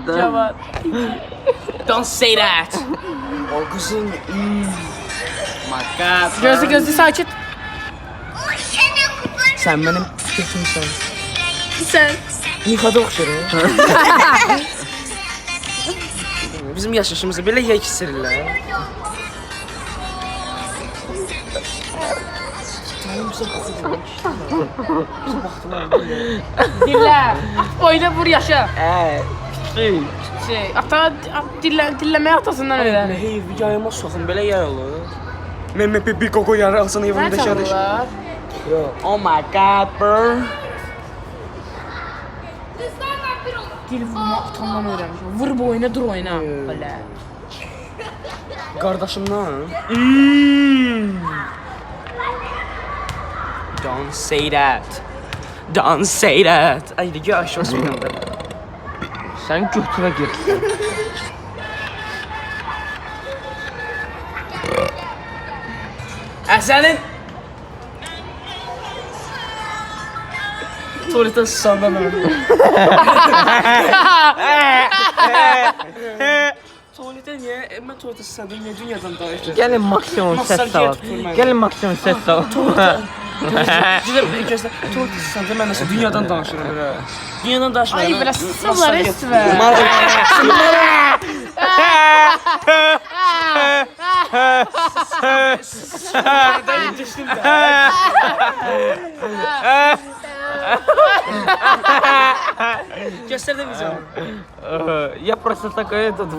Cavad. Don't say that. O kızın. My God. Gözlü sakit. Sen benim kötümsün. Sen. Nifada oxşur. Bizim yaşayışımızı belə yeksirlər. Dinle. Oyna vur yaşa. Şey. Ata dinləməyi atasından öyrən. Hey, yayıma soxun, belə yer olur. Mən bir koko yarasını Nə evimdə şəhərdə. çalırlar? Oh my God, bro. Dil vurma atamdan öyrənmişəm. Vur bu oyuna dur oyna. Belə. Qardaşımdan. Don't say that. Don't say that. Ay, de gör aşağı oynandı. Sen götüne gir. Sənin tuvalete susandan öldü. Tuvalete niye? Ben tuvalete susandım. Niye dünyadan daha işte? Gelin maksimum ses sal. Gelin maksimum ses sal. Gözler. Tuvalete susandım. Ben nasıl dünyadan danışırım böyle. Dünyadan danışmıyorum. Ay, belə sıçanlar üstüme. Göster de bize. Я просто такой этот